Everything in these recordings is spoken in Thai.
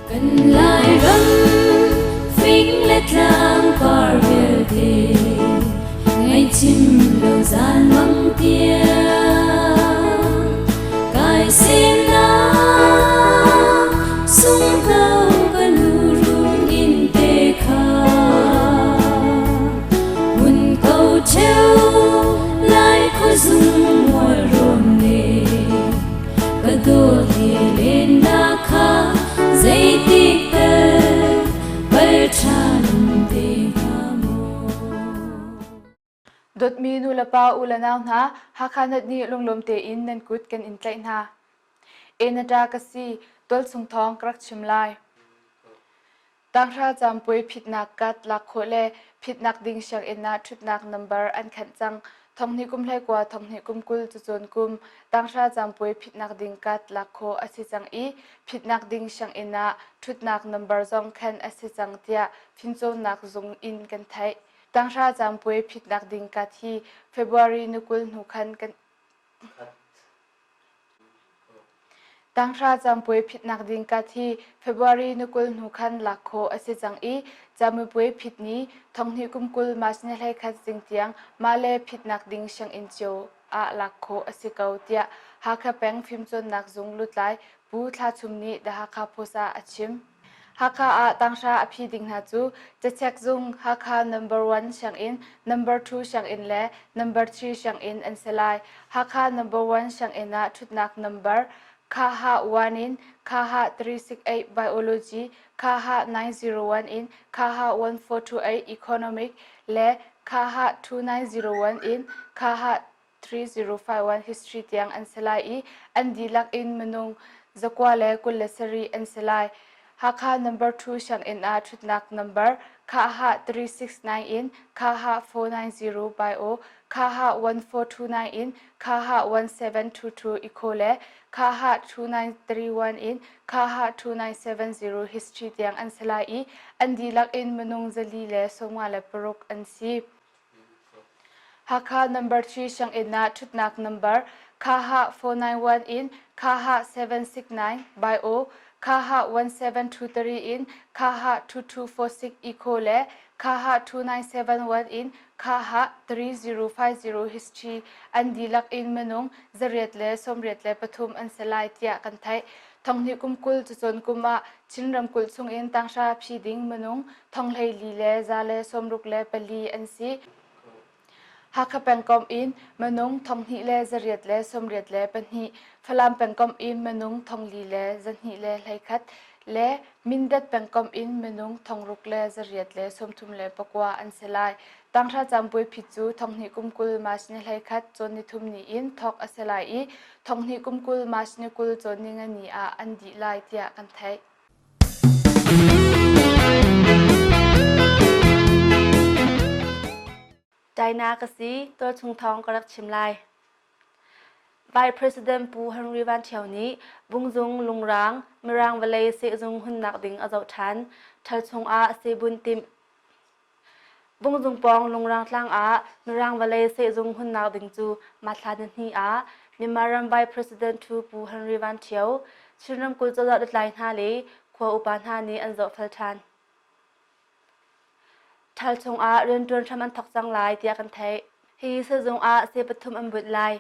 กันลายรำฟิงและทางปาร์เวลเทไงชิมโลซานมังเตียกายเสียนาสุงเต้ากันหูรุนอินเตคาหุ่นเก่าเชวลายขซุงหัวรวมเนกระโดดเฮเลนนาคาใจติกเตเปิดชันเตคาโมดดมีนูละปาอุลนาวนาฮักขนัดนี้ลงลมเตอินนันกุดกันอินไกลนาเอนาดากสีตอลสุงทองกรักชิมลายตั้งราจำป่วยผิดนักกัดลักโคเลผิดนักดิ่งเชียงเอ็นนาชุดนักนัมเบอร์อันขันจังทองนี้กุมไลกว่าทองนี้กุมกุลจุจนกุมตั้งราจำป่วยผิดนักดิ่งกัดลักโคอสิจังอีผิดนักดิ่งเชียงเอ็นนาชุดนักนัมเบอร์จงขันอสิจังเตียฟินโซนักจงอินกันไทยตั้งราจำป่วยผิดนักดิ่งกัดที่เฟบรุรีนุกุลนุขันกันตั้งราจำป่วยผิดนักดิ่งกัดที่เฟบรุรีนุกุลนุขันลักโคอสิจังอีจำมือป่วยผิดนี้ทองนี้กุมกุลมาสเนลัยขัดจิงเตียงมาเลผิดนักดิ่งเชียงอินโจอาลักโคอสิเกาเตียฮักขะแปงฟิมจนนักจงลุดไลบูทาชุมนี้ดะฮักขะโพสาอชิมฮักขะอาตั้งราอภิดิ่งนาจูจะเช็คจงฮักขะ number 1เชียงอิน number 2เชียงอินและ number 3เชียงอินอันเซลัยฮักขะ number 1เชียงอินนะชุดนัก number KH 1 in KH 368 biology KH 901 in KH 1428 economic และ KH 2901 in KH 3051 history เตียงอันสลายอันดีลักอินมนุงจักว่าและกุลสรีอันสลายฮักขะ number 2ช่างอินอาชุดนัก number KH 369 in KH 490 bio KH 1429 in KH 1722 eco และKH 2931 in KH 2970 history เตียงอันสลายอันดีลักอินมนุงจลีและสงมาและปรุกอันซีฮักขะ number 3ช่างอินอาชุดนัก number KH 491 in KH 769 bio KH 1723 in KH 2246 eco และ KH 2971 in KH 3050 history อันดีลักอินมนุงจเรียดและสมเรียดและปฐุมอันสลายเตียกันไทยทองนี้กุมกุลจุจนกุมะชินรำกุลสุงอินตั้งชาพีดิ่งมนุงทองเลยลีและจาและสมรุกและปลีอันซีฮักขะแปงกอมอินมนุงทองนี้และจเรียดและสมเรียดและปนีฟลามแปงกอมอินมนุงทองลีและจันฮีและไหลคัดและมินดัดแปงกอมอินมนุงทองรุกและจเรียดและสมทุมและปกว่าอันเซลายตั้งราจำป่วยผิดจูทองนี้กุมกุลมาชเนไหลคัดจนนิทุมนี้อินทอกอันเซลายทองนี้กุมกุลมาชเนกุลจนนิงันนี้อันดีลายเตียกันไทยใจนากสีตัวชุงทองกรักชิมลายVice President ปูฮันรีวันเที่ยวนี้บุงจงลุงรางมรางวลัยเสจงหุ่นนักดิ่งอเจ้าทันทัลชงอาเสบุนติมบุงจงปองลุงรางทางอามรางวลัยเสจงหุ่นนักดิ่งจูมาทานนี้นิมารำ Vice President ทูปูฮันรีวันเที่ยวชินรำกุลจะดัดไลน์หาเลยขวาอุปานหานี้อันเจ้าฟัลทันทัลชงอาเรียนจนทำมันทักจังลายเตียกันไทยฮีเสจงอาเสปฐุมอันบุตรลาย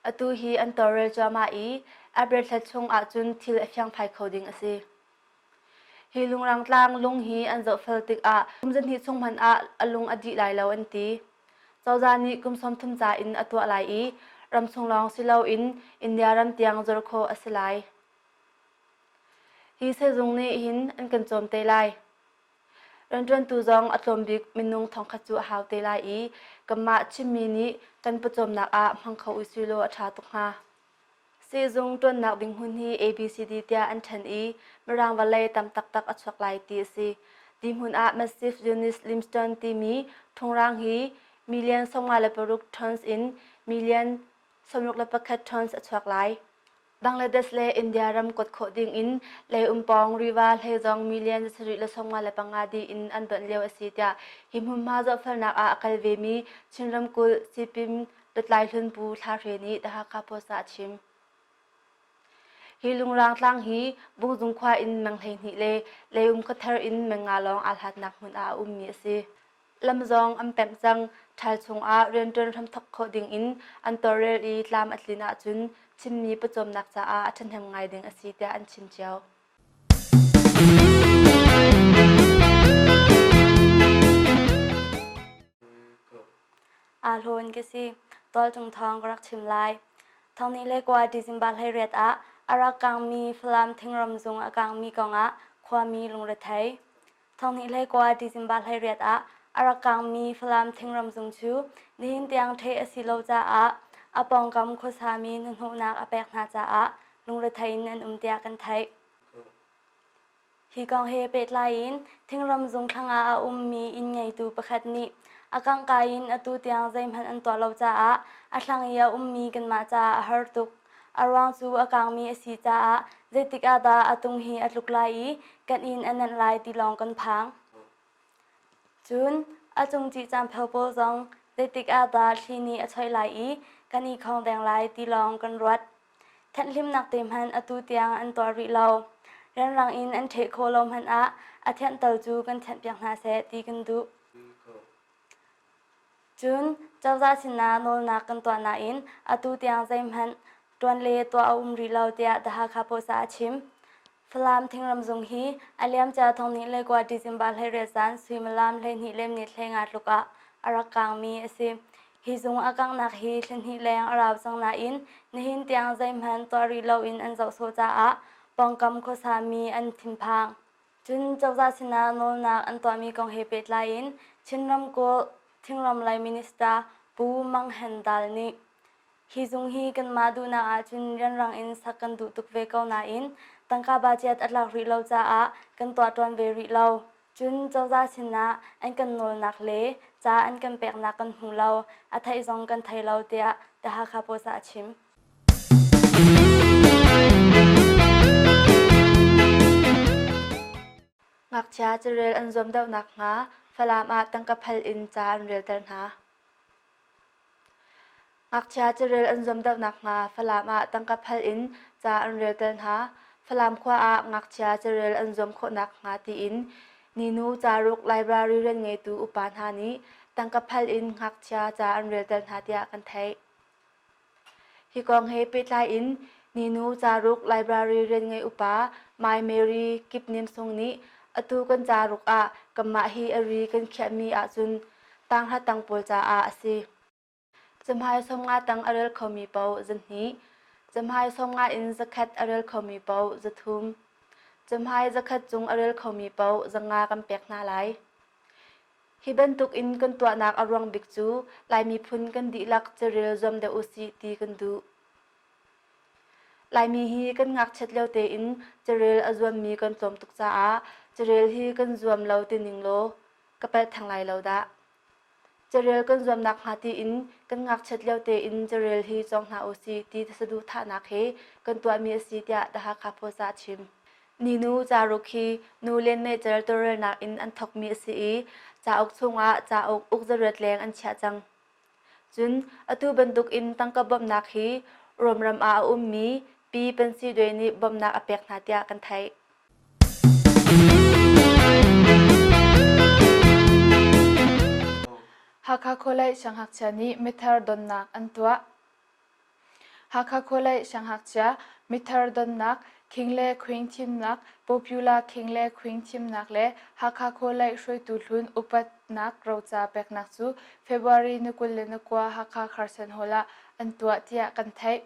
อตูฮีอันตอเรจามาอับเรทัดชงอาจุนทิลเอฟยังไพโคดิงอซีฮีลุงรังตางลุงฮีอันเจ้าเฟลติกกุมจันฮีชงมันอลุงอดีหลายเหล่าอันตีเจ้าจานีกุมสมทุมจ่าอินอตัวหลายรำชงลองสิเลาอินเดียรำเตียงจรโคอสไลฮีเซจงนี้หินอันกันโจมเตไลรันจวนตูจองอัตลมบิกมินุงทองขจุหาวเตไลกัมมาชิมีนี้กันประจมนักมังเขาอุซิโลอัชาตุกฮาเซจงจวนนักดิ่งหุ่นฮี ABCD เตียอันทันมรางวัลเลยตำตักอัชวักไลตีซีดิมหุ่นmassive unit limestone ตีมีทงรางฮีมิเลียนสองมาเลปรุก tons in มิเลียนสมรุกเลปคัด tons อัชวักไลบังเลเดสเลอินเดียรำกดโคดิ่งอินเลปองริวาลเฮจองมิเลียนสริเลสองมาเลปังอาดีอินอันเป็นเลวสิตาหิมหุมมาจฟัลนักกัลเวมีชินรำกุลสิปิมดัดไลลุนปูทาเรนีดะฮักคาโพสาชิม hi lungrang tlang hi bung jung khwa in mang hlei ni le khathar in menga long alhat nak hun a mi si lamzong pem chang thal chung a ren ram thak kho ding in an torel I tlam atlina chun chimni pachom nak cha a athan hem ngai ding asi te an chim chau alhon ke si tol chung thong rak chim lai thong ni le kwa December hai ret a ara kang mi flam thingram zung a kang mi konga khwa mi lung re thai thong ni le kwa December hai ret a ara kang mi flam thingram zung chu nin tiang the asi lo cha a apong kam kho sa mi nun hu nak apek na cha a lung re thai nan tia kan thai hi kong he pet lain thingram zung thanga a mi in ngai tu pakhat ni akang kain atu tiang zaim han an to lo cha a athlang ya mi kan ma cha a har tuk arwang chu akang mi asi cha a zetik ada atung hi atluk lai kan in anan lai ti long kan phang chun achung chi cham phopol zong zetik ada thini achoi lai kan I khong dang lai ti long kan ruat than lim nak tem han atu tiang an to ri lo ran rang in an the kholom han a athian tal chu kan than piang na se ti kan du chun chawza sina nol na kan to na in atu tiang zaim han tuan le to ri lo tia da ha kha po sa chim flam thingram zung hi aliam cha thong ni le kwa December le re san suimalam le ni lem ni thlenga tluka arakang mi ase hi zung akang nak hi thlen hi leng araw sang na in nihin tiang zaim han to ri lo in an zau so cha a pongkam kho sa mi an thim phang chun chawza sina nol na an to mi kong he pet la in chinram ko thingram lai minister pu mang handal ni hi zung hi kan ma du na a chun ran rang in sakan du tuk ve ko na in tangka budget atlak ri lo cha a kan to ton ve ri lo chun chawza sina an kan nol nak le cha an kan pek na kan hu lo a thai zong kan thai lo tia da ha kha po sa chim ngak cha cherel an zom dau nak nga falam a tangka phal in cha an rel tar na ngak cha cherel an zom dau nak nga falam a tangka phal in cha an rel tar na falam khwa a ngak cha cherel an zom kho nak nga ti in ninu charuk library ren nge tu upan ha ni tangka phal in ngak cha an rel tar na tia kan thai hi kong he pet lai in ninu charuk library ren nge upa my mary kipnim sung ni atu kan charuk a kamma hi ari kan khami a chun tang ha tang pol cha a asi jamhai som nga tang arel khomi pau zan hi jamhai som nga in zakhat arel khomi pau zathum jamhai zakhat chung arel khomi pau zanga kam pek na lai hi ban tuk in kan tua nak arwang bik chu lai mi phun kan di lak cherel zom de usi ti kan du lai mi hi kan ngak chet lo te in cherel azwam mi kan tlom tuk cha a cherel hi kan zuam lo te ning lo kapal thang lai lo da cherel kan zuam nak ha ti in kan ngak chet lo te in cherel hi chong na usi ti sadu tha nak he kan tua mi si tia da ha kha pho sa chim ninu charukhi nu len ne cher torel nak in an thok mi si e cha ok chunga cha ok uk zaret leng an chha chang chun atu banduk in tangka bom nak hi romram a mi pi pensi doi ni bom nak apek na tia kan thai HakhaNet Shanghak chani mithar don nak antua HakhaNet Shanghak cha mithar don nak khingle khwingchimnak popular khingle khwingchimnak le HakhaNet shroi tu hlun upat nak rocha pek nak chu February nukul le nakwa hakha kharsan hola antua tia kan thai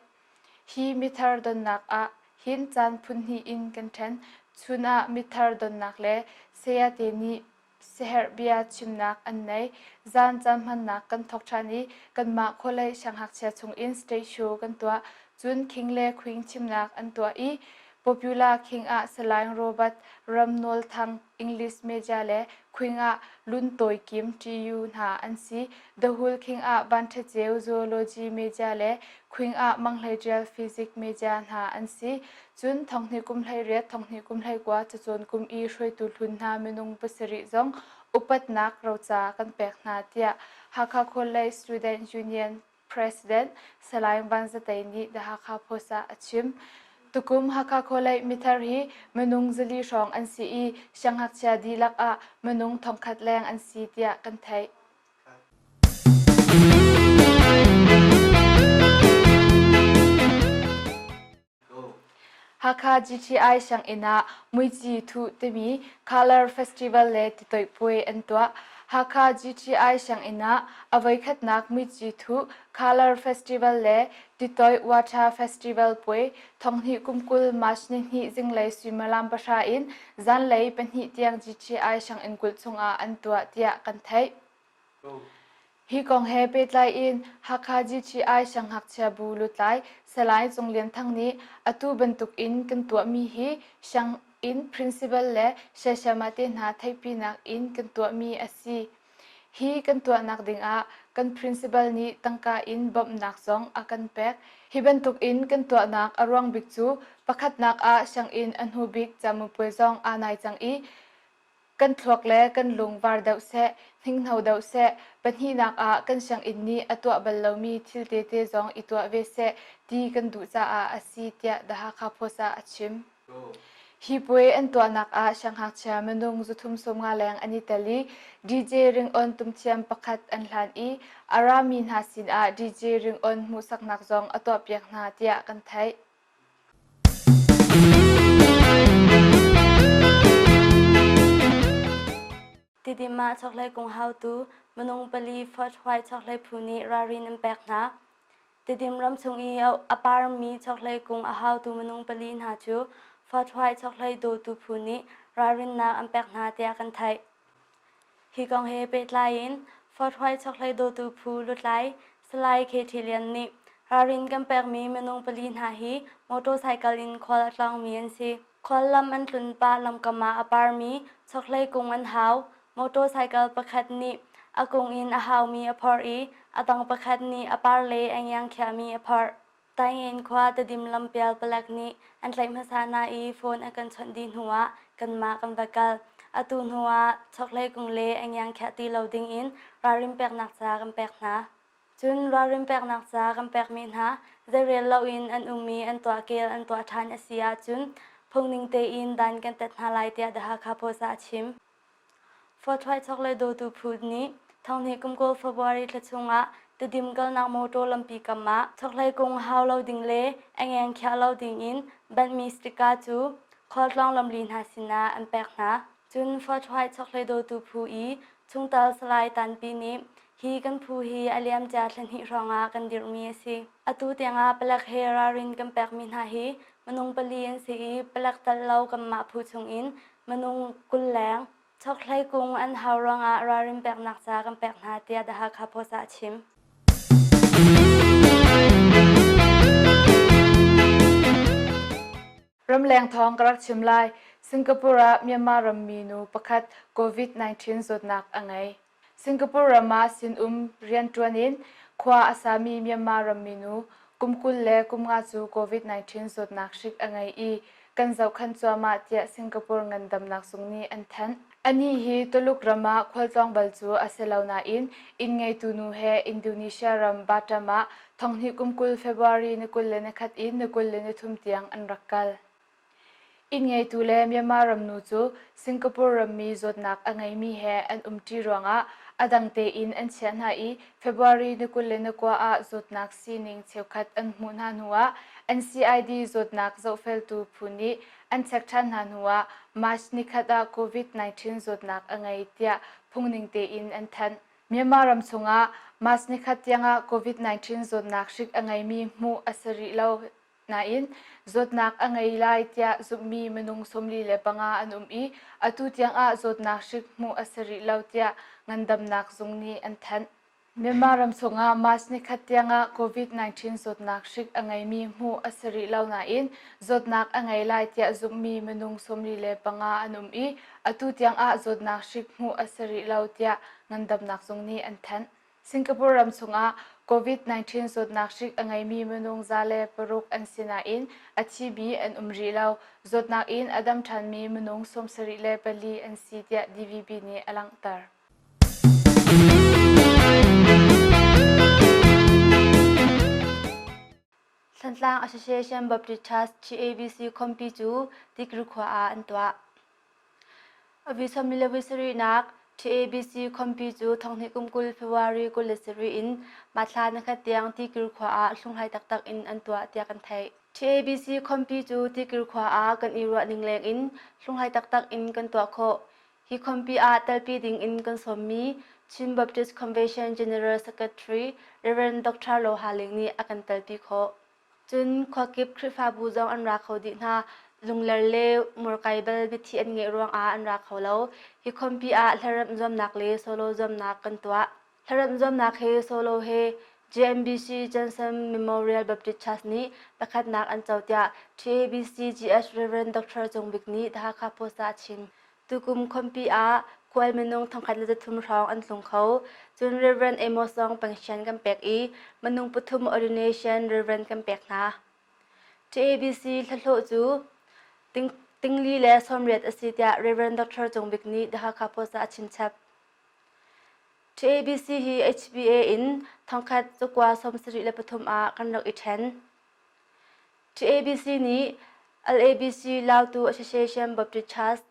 hi mithar don nak a hin chan phun hi in kan than chuna mithar don nak le seya te ni seher bia chimnak an nei zan cham han nak kan thok thani kan ma kholai Shanghak cha chung in stage show kan tua chun khingle khwing chimnak an tua I popular king a salang robot ramnol thang English meja le khwing a lun toy kim tu na an si the whole king a banthe cheu zoology meja le khwing a manglai physics meja na an si chun thongni kum hlai re thongni kum hlai kwa chachon kum I shroi tu hlun na menung pasari zong upat nak rocha kan pek na tia HakhaNet student union president salang banzatai ni da hakha phosa achim ตุกุมฮักคาโคไลมิทารีมนุงซลีรองอันซีอีช่างฮักชาดีลักอะมนุงทองขัดแรงอันซีเตียกันไทยฮักคา GTI ช่างอินามุยจีทูเตมี Color Festival เลติตอยป่วยอันตัวฮักคา GTI ช่างอินาเอาไว้ขัดนักมุยจีทู Color Festival เลติตอยวาชา Festival ป่วยทองหิกุมกุลมาชนิหิจิงเลยสุมาลามประชาอินจันเลยเป็นหิเตียง GTI ช่างอินกุลทรงอาอันตัวเตียกันไทยฮีกองเฮเปตไลอินฮักคา GTI ช่างฮักเชียบูลุตไลสลายจงเลียนทั้งนี้อตูบรรทุกอินกันตัวมีฮีช่างอิน principal และเชชมาเตนาไทปีนักอินกันตัวมีอสีฮีกันตัวนักดิงอากัน principal นี้ตั้งกาอินบอมนักซองอากันแปกฮีบรรทุกอินกันตัวนักอรวงบิกจูประคัดนักอาช่างอินอันหูบิกจามุปวยซองอานายจังอีกันทวกและกันลุงวาร์ดาวเซหิงเฮาดาวเซปัญหานักอากันช่างอินนี้อตัวบัลลามีทิลเตเตซองอีตัวเวเซดีกันดูจ้าอาสีเตียดะฮักคาโพซาอัชิมฮีป่วยอันตัวนักอาช่างฮักเชียมนุงจุทุมสมงาแรงอันนิตาลีดีเจริงออนตุมเทียมประคัดอันหลานอีอารามินฮาสินอาดีเจริงออนมุสักนักซองอตัวเปียกนาเตียกันไทยติดิมาช็อกไลกงเฮาตูมนุงปลีฟอดไวช็อกไลพูนีรารินอันแปกนะติดิมรำชงอีเอาอปาร์มีช็อกไลกงอาเฮาตูมนุงปลีนหาจูฟอดไวช็อกไลโดตูพูนีรารินนาอันแปกนาเตียกันไทยฮีกองเฮเปตไลน์ฟอดไวช็อกไลโดตูพูลุดไลสไลเคทีเลียนนิรารินกันแปกมีมนุงปลีนหาฮีมอเตอร์ไซค์ลินควอลลังมีอันซีควอลลัมอันตุนปาลัมกามาอปาร์มีช็อกไลกงอันเฮามอเตอร์ไซค์ประคัดนี้อากงอินอาฮาวมีอพอร์อีอาตังประคัดนี้อปาร์เลอันยังแค่มีอพอร์ตายเงินควาตดิมลำเปียลปลักนี้อันไหลมาซานาอีโฟนอากันชนดินหัวกันมากันบักลอาตูนหัวช็อกเลกงเลอันยังแค่ตีเราดิ้งอินราริมแปกนักซากันแปกนะจุนราริมแปกนักซากันแปกมินฮะเจเรียลเราอินอันมีอันตัวเกลอันตัวทานอาเซียจุนพงนิงเตอินดันกันเต็ดฮาไลเตียดะฮาคาโพซาชิมฟอดไวช็อกเลโดตูพูดนี้ทางนี้กุมโกลฟบริตชงะติดิมกัลนักโมโตลัมปีกัมมะช็อกเลกงฮาวเราดิงเลแองแองแค่เราดิงอินบันมีสติกาจูคอดลองลำลินหาสินาอันแปกนะจุนฟอดไวช็อกเลโดตูพูอีชุงตัลสไลตันปีนี้ฮีกันพูฮีอเลียมจาทันหิรองากันดิรมีสิอตูเตียงอาเปลักเฮรารินกันแปกมินหาฮีมนุงปลีนสีเปลักตัลเลากัมมะพูชงอินมนุงกุลแรงช็อกไลกงอันฮาวรองอาราริมแปกนักซากันแปกนาเตียดะฮักคาโพซาชิมรำแรงทองกรักชิมลายสิงคโปร์เมียนมารมีนูประคัดโควิด -19 สุดหนักอังไงสิงคโปร์มาสินเรียนตัวนินขวาอาสามีเมียนมารมีนูกุมกุลเล่กุมงาจูโควิด -19 สุดหนักชิกอังไงอีกันเจ้าขันจัวมาเตียสิงคโปร์เงินดำนักสุงนี้อันทันอันนี้ฮีตุลุกรามาควอลจองบัลจูอาเซลาวนาอินไงตูนูเฮอินโดนีเซียรัมบาตามาทองฮิกุมกุลเฟบรุรีนกุลเลนขัดอินนกุลเลนทุมเตียงอันรักกัลอินไงตูเลเมียมารัมนูจูสิงคโปร์รัมมีจดนักอังไงมีเฮอันจีรวงะอดังเตอินอันเชียนหาอีเฟบรุรีนกุลเลนกว่าอาจดนักซีนิงเชียวขัดอันมุนหันหัวอัน CID จดนักเจ้าเฟลตูพูนีอันเช็คชันหันหัวมาชนิคัดาโควิด -19 จดนักอังไงเตียพุงนิงเตอินอันทันเมียมารัมสุงะมาชนิคัดยังโควิด -19 จดนักชิกอังไงมีมูอัสริเลวนาอินจดนักอังไงไลเตียจุมีมนุงสมลีเลปังอาอันอีอตุเตียงอาจดนักชิกมูอัสริเลวเตียงันดำนักซุงนี้อันทันเมียมารัมสุงะมาชนิคัดยังโควิด -19 จดนักชิกอังไงมีมูอัสริเลวนาอินจดนักอังไงไลเตียจุมีมนุงสมลีเลปังอาอันอีอตุเตียงอาจดนักชิกมูอัสริเลวเตียงันดำนักซุงนี้อันทันสิงคโปร์รัมสุงะโควิด -19 จดนักชิกอังไงมีมนุงซาเลปรุกอันสินาอินอชีบีอันรีเลวจดนักอินอดัมทันมีมนุงสมสริเลปลีอันซีเตีย DVB นี้อลังตาร์ สันตาง Association Baptist Church TABC คอมพิจูติกรุขวาอันตัวอวิสมิลวิสรีนัก TABC คอมพิจูทองนิกุมกุลเฟวารีกุลสิรีอินมาทลานักเตียงติกรุขวาลุงไฮตักอินอันตัวเตียกันไทย TABC คอมพิจูติกรุขวากันอีรัวนิงเลงอินลุงไฮตักอินกันตัวโคฮิคอมพิตัลปีดิงอินกันสมมีชิม Baptist Convention General Secretary Reverend Dr. Lo Haling ni akan talpi kho chun khwakip khrifa bu jong an ra kho di na lunglar le murkai bel bithi an nge ruang a an ra kho lo hi khompi a hleram zom nak le solo zom nak kan twa hleram zom nak he solo he JMBC Johnson Memorial Baptist Church ni pakhat nak an chawtia TABC GS Reverend Dr. Jongbik ni dha kha posa chin tukum khompi a kwal menung thangkhat le thum rong an tlung kho chun Reverend Amos Song pension kan pek i manung puthum ordination Reverend kan pek na TABC thlo chu tingli le somriat asitia Reverend Dr. Jongbik ni dha kha posa chin chap TABC hi HBA in thangkhat chukwa somsri le puthum a kan rak ithen TABC ni LABC Lautu Association Baptist Church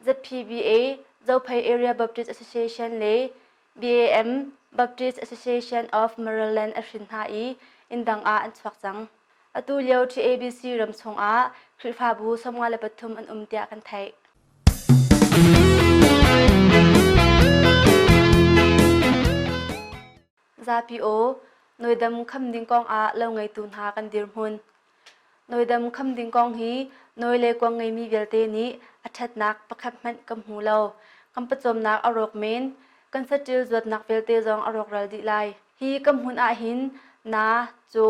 ZPBA Zopai Area Baptist Association le BAM Baptist Association of Maryland Ashinha I indang a an chwak chang atu leo TABC ramchong a khrifa bu samwa le pathum an umtia kan thai ZPO noidam khamding kong a lo ngai tun ha kan dir hun noidam khamding kong hi noile kwang ngai mi velte ni athat nak pakhat man kam hu lo kam pachom nak arok men kan satil zot nak velte jong arok ral di lai hi kam hun a hin na cho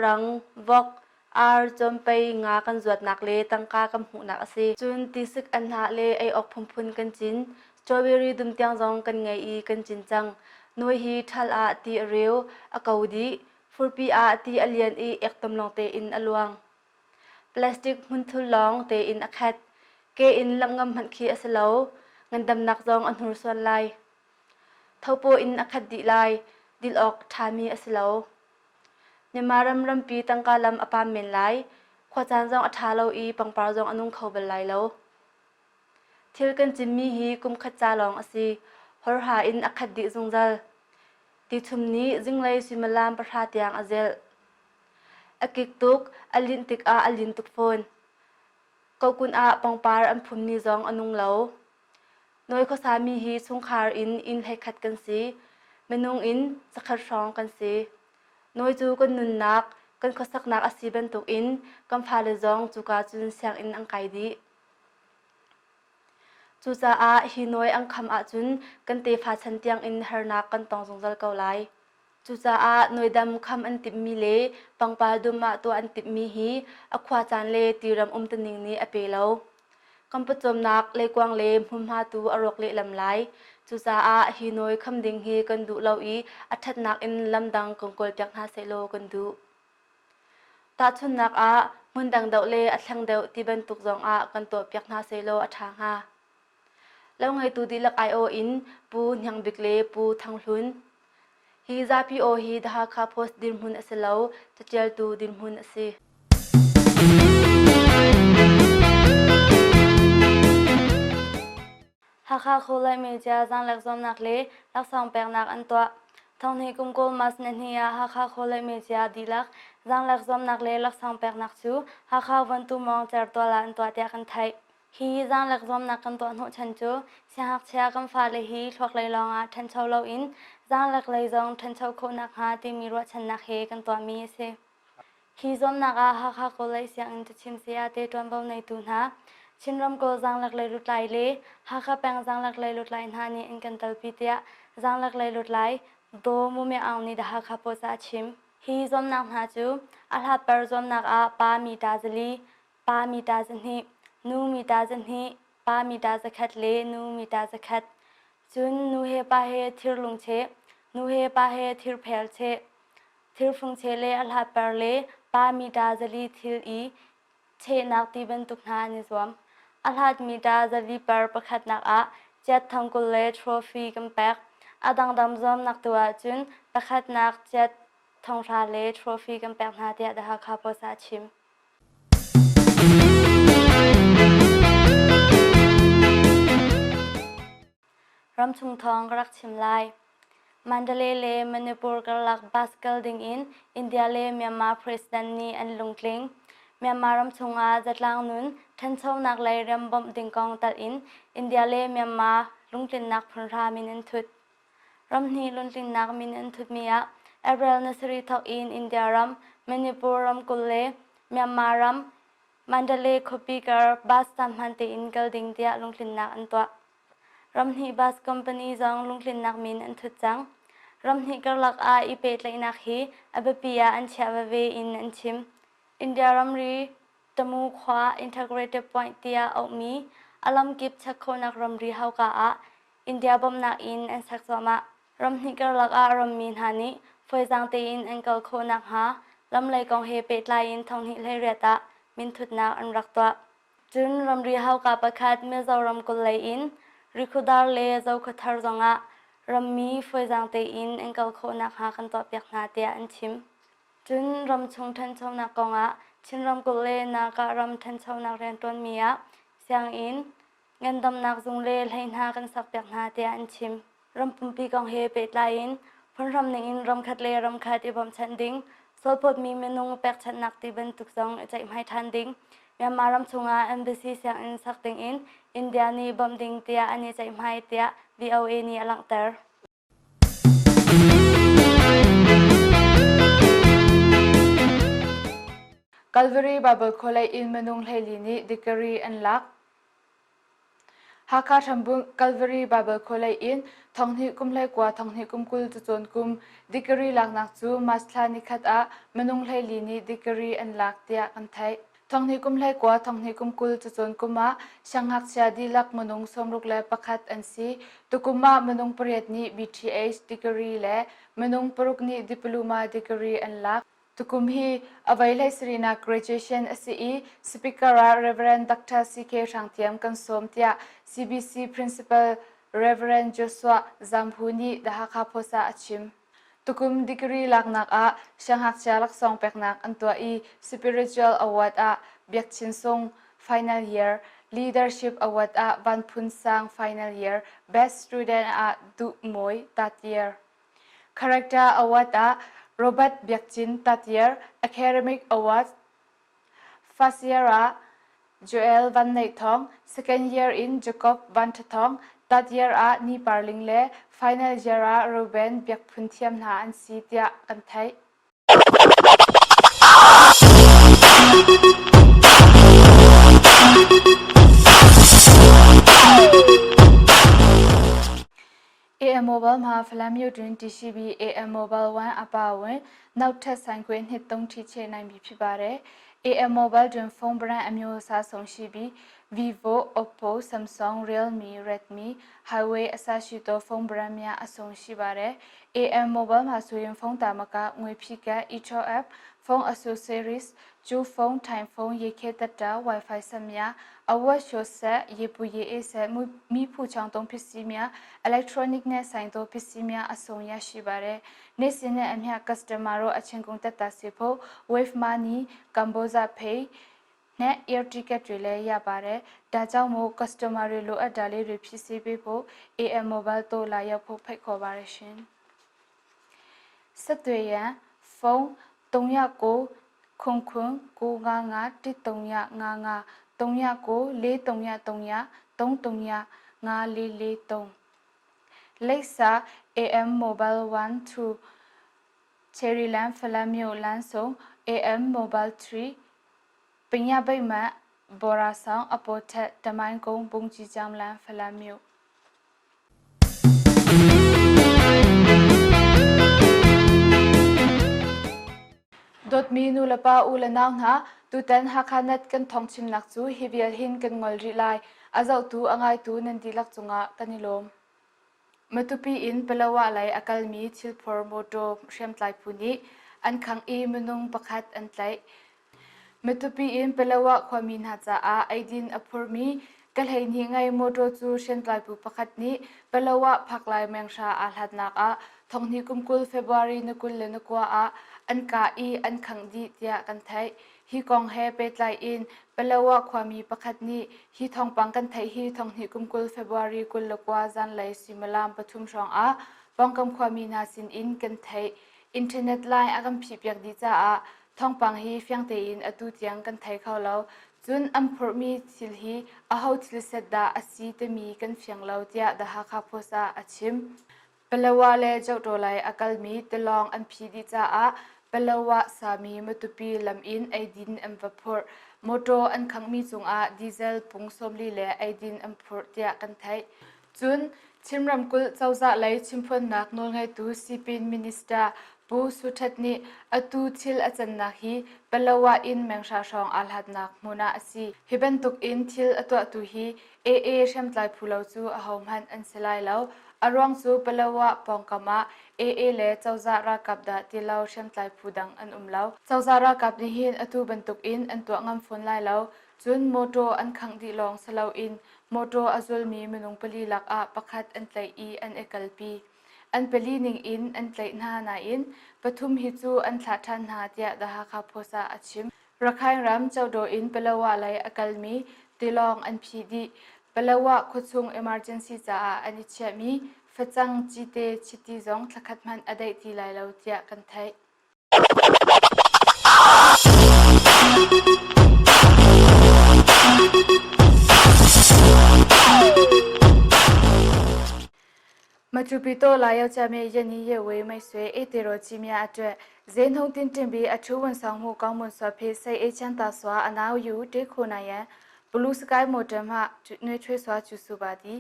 rang vok ar chompai nga kan zot nak le tangka kam hu nak ase chun tisik an ha le ai ok phumphun kan chin strawberry dum tyang jong kan ngai I kan chin chang noi hi thal a ti reu akaudi furpi a ti alian I ektom long te in alwang plastic hun thul long te in akhat ke in lamngam han khi asalo ngandam nak jong an hur son lai thopo in akhat di lai dil ok thami asalo nemaram rampi tangka lam apam men lai khwachan jong athalo I pangpar jong anung khobal lai lo thil kan chimmi hi kum khacha long asi hor ha in akhat di jungjal ti thumni jinglai simalam parha tiang azel akik tuk alin tik a alin tuk phone kokun a pangpar an phumni jong anung lo noi kho sami hi chungkhar in hekhat kan si menung in sakhar rong kan si noi chu kan nun nak kan khosak nak asi ben tuk in kam phale jong chuka chun siang in angkai di chu cha a hi noi ang kham a chun kan te pha chan tiang in harnak kan tong jongjal ko lai chu cha a noidam kham an tip mi le pangpa duma to an tip mi hi akhwa chan le tiram taning ni ape lo kampachom nak le kwang le mhumha tu arok le lam lai chu cha a hi noi kham ding hi kan du lo I athat nak in lamdang kongkol pyak na se lo kan du ta chun nak a mundang dau le athlang deu ti ban tuk jong a kan to pyak na se lo athang ha lo ngai tu dilak IO in pu nyang bikle pu thanglun hi ZPO hi dha kha post din hun aselo chachel tu din hun ase Hakha khulai media jang lak zom nak le lak sang pek nak an to thong ni kum kol mas ne hnia hakha khulai media dilak jang lak zom nak le lak sang pek nak chu hakha wan tu mong char to la an to tia kan thai hi jang lak zom nak kan to no chan chu siak chia kam fa le hi thok lai long a than chau lo in jang lak lai jong than chau kho nak ha ti mi ro chan nak he kan to mi se hi zom nak a hakha khulai siang in chim sia te ton bo nei tu na chinram ko jang lak lai lut lai le hakha peng jang lak lai lut lai na ni in kan tal pi tia jang lak lai lut lai do mu me ang ni da hakha po sa chim hi zom nak na chu alha per zom nak a pa mi ta jali pa mi ta jani nu mi ta jani pa mi ta zakhat le nu mi ta zakhat chun nu he pa he thir lung che nu he pa he thir phel che thir phung che le alha per le pa mi ta jali thil I che nak ti ben tuk na ni zom alhat mi ta jali per pakhat nak a chat thangkul le trophy kam pek adang dam zom nak tua chun pakhat nak chat ทองราเลทรอฟีกันแปลกนาเตียดฮักคาโพสาชิมรำชุงทองรักชิมไลมันเดเลเลมณิปุรกลักบาสเกลดิงอินเดียเลเมียนมาประธานาธิบดีอันลุงกลิงเมียนมารำชุงอาจัดลางนุนทันเช่านักไล่รำบอมดิงกองตัดอินเดียเลเมียนมาลุงกลินนักพนรามินันทุดรำนี้ลุงกลินนักมินันทุดมีอะเอเบลนัสรีทอกอินเดียรำมณิปุรรำกุลเลเมียนมารำมันเดเลคบีกร์บาสตัมฮันตีอินเกลดิงเดียลุงกลินนักอันตัวรำนี้บาสคอมพานีจองลุงกลินนักมินันทุดจังรำนี้กลักอาอีเปตเลยนักฮีอเบปียอันเชวเวอินอันชิมอินเดียรำรีตมูขวา integrated point เตียออกมีอลัมกิบชักโคนักรำรีเฮากาอาอินเดียบอมนักอินอันสักสมารำนี้กลักอารำมีนฮานิฟอยจังเตอินอันเกลโคนักฮาลำเลยกองเฮเปตไลอินทองหิเลเรตะมินทุดนักอันรักตัวจุนรำรีเฮากาประคัดเมื่อเจ้ารำกุลเลยอินริคุดาเลเจ้าขทารจงะรำมีฟอยจังเตอินอันเกลโคนักฮากันตัวเปียกนาเตียอันชิมจุนรำชงทันชงนักกองะชินรำกุลเลนักรำทันชงนักเรียนต้นมีอะเสียงอินเงินดำนักจงเลให้นากันสักเปียกนาเตียอันชิมรำปุ่มปีกองเฮเปตไลอินพนรำหนึ่งอินรำคัดเลรำคัดอีบอมชันดิงโซลพดมีเมนูแปลกชันนักตีบันทุกซองใจไม่ทันดิงเมียนมารำชงอาเอ็มบีซีเสียงอินสักดิงอินเดียนีบอมดิงเตียอันนี้ใจไม่เตีย VOA นี่อลังเตอร์กัลเวอรี่บับเบิลโคเลอินเมนุงเฮลีนีดิกรีอันลักฮักคาทำบุญกัลเวอรี่บับเบิลโคเลอินทองหิกุมเลกว่าทองหิกุมกุลจุจนกุมดิกรีลักนักจูมาสลานิคัดอาเมนุงเฮลีนีดิกรีอันลักเตียกันไทยทองหิกุมเลกว่าทองหิกุมกุลจุจนกุมาช่างหักเสียดีลักเมนุงสมรุกเลประคัดอันซีตุกุมาเมนุงเปรียดนี BTH ดิกรีเลเมนุงปรุกนีดิปลูมาดิกรีอันลักตุกุมฮีอวัยไลสรีนา graduation อสีสปีกเกอร์ Reverend Dr. C.K. ช่างเทียมกันสมเตีย CBC Principal Reverend Joshua Zamphuni ดาฮักคาโพสาชิมตุกุมดิกรีลักนักอาช่างหักเสียลักสองเป็กนักอันตัวSpiritual Award อาเบียกชินซง Final Year Leadership Award อาบันพุนซัง Final Year Best Student อาดุมวย that year Character Award อาRobert Biakchin that year Academic Award First year Joel Van Naithong Second year in Jacob Van Thatong that year Ni Parling Le Final year Ruben Biakpunthiam Na An Sitia Kanthai AM Mobile ma Flam Yo Drin TCB AM Mobile 1 Apawen Now Test Sign Queen Hit Tong Teacher 9 BP Bare AM Mobile Drin Phone Brand Amyo Sa Song Shibi Vivo Oppo Samsung Realme Redmi Highway Asashito Phone Brand Mya Asong Shibare AM Mobile ma Suyin Phone Tamaka Ngui Phika Echo App Phone Accessories Ju Phone Time Phone Yeke Tata Wi-Fi Samya Awa Shose Yepu Ye Se Mi Pu Chang Tong Pisimya Electronic Ne Sign To Pisimya Asong Ya Shibare Nesine Amya Customero Achengong Tata Sipo Wave Money Camboza Pay Ne Air Ticket Relay Yabare Daja Mo Customary Lo Adali Repisi People AM Mobile To La Yapo Pay Corporation Satweya Phone Tongya Ko Khung Khung Ko Nga Nga Ti Tongya Nga Nga Tongya Ko Le Tongya Tongya Tong Tongya Nga Le Le Tong Lexa AM Mobile 1 to Cherryland Falamio Lanso AM Mobile 3 Pinya Baima Bora Sound Apote Taman Kong Bungji Jamlan Falamio Dot minu lapa ulanang ha tutan HakhaNet kan Thawngchimnak chu hivial hin kan ngol ri lai azau tu angai tu nandilak chunga kanilom matupi in pelawa lai akalmi chilphor moto shamtlai puni an khang e munung pakhat antlai matupi in pelawa khwamin ha cha a aidin aphurmi kalhei ni ngai moto chu shamtlai pu pakhat ni pelawa phaklai mengsha alhatnak a ทองนี้กุมกุลเฟบรุรีนกุลเลนกัวอาอันกาอีอันขังดีเตียกันไทยฮีกองเฮเปตไลอินเปลวะความมีประคัดนี้ฮีทองปังกันไทยฮีทองนี้กุมกุลเฟบรุรีกุลเลกัวจันไลซิมลามปทุมชองอาปองกำความมีนาสินอินกันไทยอินเทอร์เน็ตไลน์อากำพิบยักดีจ้าอาทองปังฮีเฟียงเตอินอตูเตียงกันไทยเขาเล่าจุนอัมพรมีทิลฮีอาฮาวทิลเซดดาอสีเตมีกันเฟียงเล่าเตียดะฮักฮาโพซาอชิมเปลวะเลเจ้าโตไลอากาลมีตลองอันพีดีจ้าอาเปลวะสามีมตุปีลำอินไอดินอัมวพอร์มอโตอันขังมีจงอาดีเซลปุงสมลีเลไอดินอัมพอร์เตียกันไทยจุนชิมรำกุลเจ้าจะไลชิมพนนักนนไงตูซีปินมินิสเตอร์ปูสุทัดนี้อตูทิลอาจารย์นักฮีเปลวะอินแมงชาชองอัลฮัดนักมุนาอซีฮิบันตุกอินทิลอตัวตูฮีเอเชมไลพูเลาจูอาหอมฮันอันเซไลเลาอารวงจูเปลวะปองกามาเอเลเจ้าจะรักกับดาติเลาเชมไลพูดังอันเลาเจ้าจะรักกับนี้ฮินอตูบันตุกอินอันตัวงามฝนไลเลาจุนโมโตอันขังดีลองสลาวอินโมโตอาจุลมีมนุงปลีลักอาประคัดอันไตอีอันเอกลปีอันเปลีนิงอินอันไตนานาอินปทุมฮิจูอันทาทันหาเตียดาฮาคาโพซาอชิมรักไฮรัมเจ้าโดอินเปลวะไลอากลมีติลองอันพีดีเปลวะขุดซุง emergency จ้าอันนิเชมีฟจังจีเตชิติซองทคัดมันอได้ทีไลเลาเตียกันไทยมาจูปิโตลายเอาจามียันนี้เยเวไม่สวยเอเตโรจิมีอาจจะเจนหงตินตินบีอัชวันสังหูกองมุนสวเพใส่เอชันตาสวาอนาวอยู่เด็กคนนั้นบลูสกายโมเดลมาจุดเนื้อช่วยสวาจุสุบาดี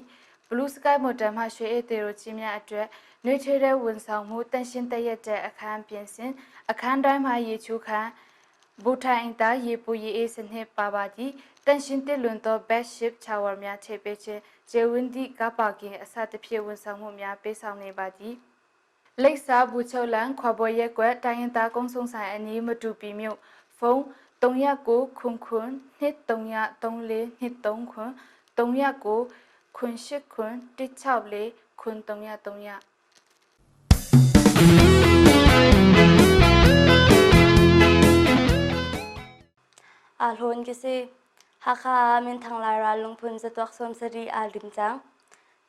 บลูสกายโมเดลมาช่วยเอเตโรจิมีอาจจะเนื้อช่วยได้วันสังหูตันชินตยเจอาคารเปลี่ยนสินอาคารได้มาเยชูค่ะบูทาอินตาเยปุยเอสันเฮปาบาดีตันชินเตลุนโตเบสชิปชาวร์มีอาเทเปเจเจวินดีกาปากิอาซาตเพียวันสังหูมีอาเปสาวในบาดีเล็กสาบูเชลังขวบอยกว่าตายินตากงสงสัยอันนี้มาดูปีมิวฟงตรงยากูคุณนิดตรงยาตรงเลนิดตรงคุณตรงยากูคุณชิคุณติดชาวเลคุณตรงยาอาลวนกิสิฮักฮามินทางลายราลงพุนสตวกสมสรีอาลิมจัง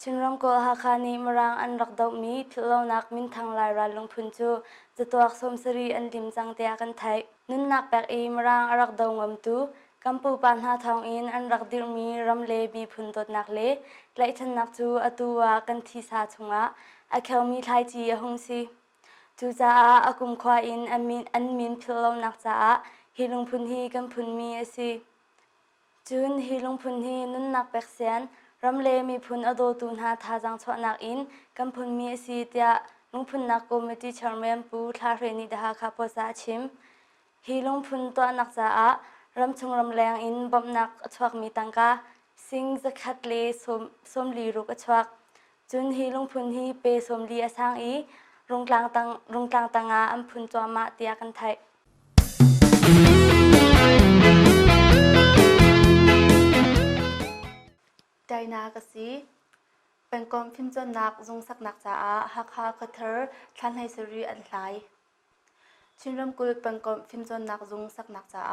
ชินรำกอฮักฮานีมรังอันรักดอกมีพิลานักมินทางลายราลงพุนจูสตวกสมสรีอันลิมจังเตียกันไทยนุนนักแบกอีมรังรักดอกงมตูกัมปูปันหาทองอินอันรักดิรมีรำเลบีพุนตดนักเลไลทันนักจูอตัวกันทีสาชงะอาเคลมีไทยจีหงซีจูจ้าอากุมควาอินอันมินพิลานักจ้าฮิลงพุนฮีกันพุนมีอซีจูนฮิลงพุนฮีนุนนักแบกเซียนรำเลมีพุนอโดตุนหาทาจังชวนักอินกันพุนมีอซีเตียลุงพุนนักโกมิตี้ชาร์เมนปูทาเรนิดาคาโพซาชิมฮิลงพุนตัวนักจ้ารำชงรำแรงอินบอมนักชวักมีตังกาสิงจะคัดเลสมลีรุกชวักจุนฮีลงพุนฮีเปสมลีอสังอีรงกลางตังอาอัมพุนจวมาเตียกันไทยใจนากสีเป็นกอมพิมจนนักจงสักนักจ้าฮักฮาคัทเธอร์ทันให้สรีอันไลชินรำกุลเป็นกอมพิมจนนักจงสักนักจ้า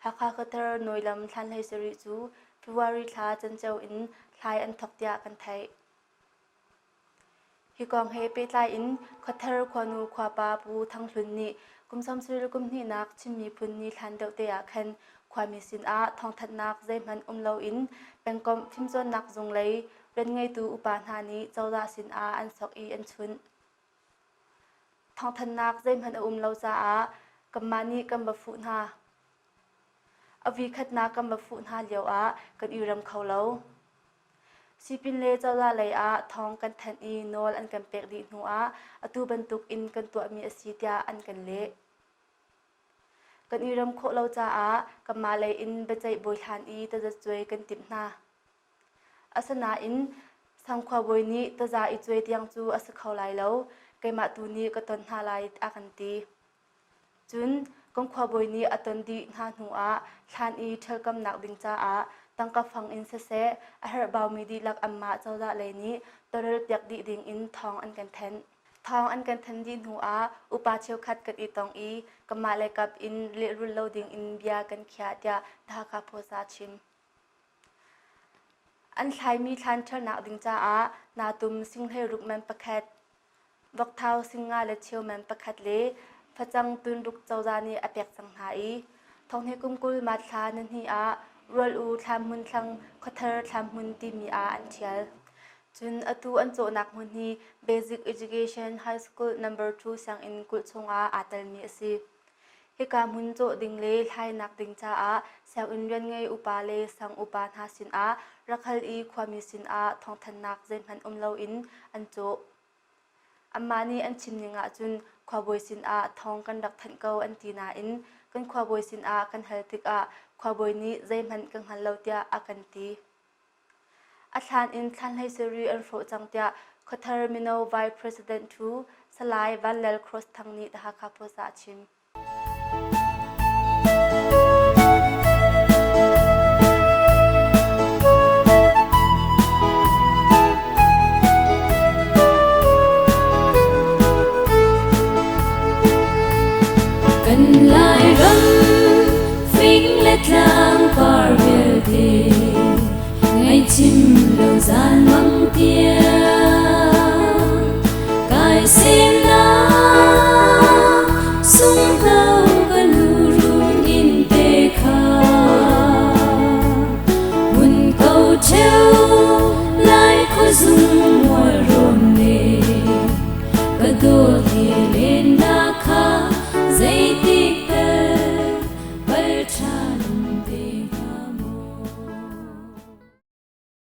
ฮักฮาคัทเธอร์หน่วยลำทันให้สรีจูฟิวาริทาจันเจ้าอินไลอันทกเตียกันไทยฮิกองเฮเปตไลอินคัทเธอร์ควานูควาปาปูทั้งหลุนนี้กุมซ้ำสรีกุมนี่นักชิมมีพุนนี้ทันเดาเตียคันความมีสินอาทองทัดนักใจมันเลาอินเป็นกอมพิมจนนักจงเลยเป็นไงตูอุปาทานี้เจ้าดาสินอาอันสอกอีอันชุนทองทัดนักใจมันเลาจ้ากัมมานีกัมบฟุนฮาอวิคัดนักกัมบฟุนฮาเลียวอากันอีรำเขาเลาสิปินเลเจ้าดาเลยอาทองกันทันอีโนลอันกันเปกดีนัวอตูบรรทุกอินกันตัวมีอสิตยาอันกันเละกันอีรำโคเราจ้ากับมาเลยอินเบใจบอยทานอีแต่จะช่วยกันติดหน้าอาสนาอินสังขวาบอยนี้แต่จะอีช่วยเตียงจูอาศัยเขาไล่แล้วไกมาตูนี้ก็ตนหาไล่อากันตีจุนกงขวาบอยนี้อัตนดีหาหัวทานอีเธอกำหนักดิงจ้าตั้งกับฟังอินเสอาหารบาวมีดีลักอัมมาเจ้าละเลยนี้ตัวเรือเปียกดีดิงอินทองอันกันแทน ทองอันกันทันดินหัวอุปาเชียวคัดกันอีตองอีกมาเลยกับอินเลรุลโลดิงอินเบียกันเขียดยาดาคาโพซาชิมอันไทยมีทันเชนักดิงจ้านาตุมสิงให้รุกแมนประแคดวกเท้าสิงงาและเชียวแมนประแคดเลพระจังตุนลุกเจ้าจานีอเปียกสังหายทองให้กุมกุลมาทานันฮีรอลอูทำมุนทังคอเทอร์ทำมุนตีมีอันเชียลจุนอตูอันโจนักมุนฮี Basic Education High School Number 2สังอินกุลชงอาตัลมีสิฮิกามุนโจดิงเลไทยนักดิงจ้าเสียงอินเรียนไงอุปาเลสังอุปาหาสินรักฮัลอีความมีสินทองทันนักเจนพันเลาอินอันโจอามานีอันชิมยังจุนความบวยสินทองกันดักทันเกาอันตีนาอินกันความบวยสินกันเฮลติกความบวยนี้เจนพันกังฮัลเลาเตียกันตีอาจารย์อินทันให้เซรีอันโฟจังเตียคอเทอร์มินอลไวส์ประธานทูสลายวันเลลครอสทางนี้ดาคาโพซาชิมกันลายรังฟิงและทางปาร์เวลเดไงชิมโลซานวังเตียกายเสียงนาสุง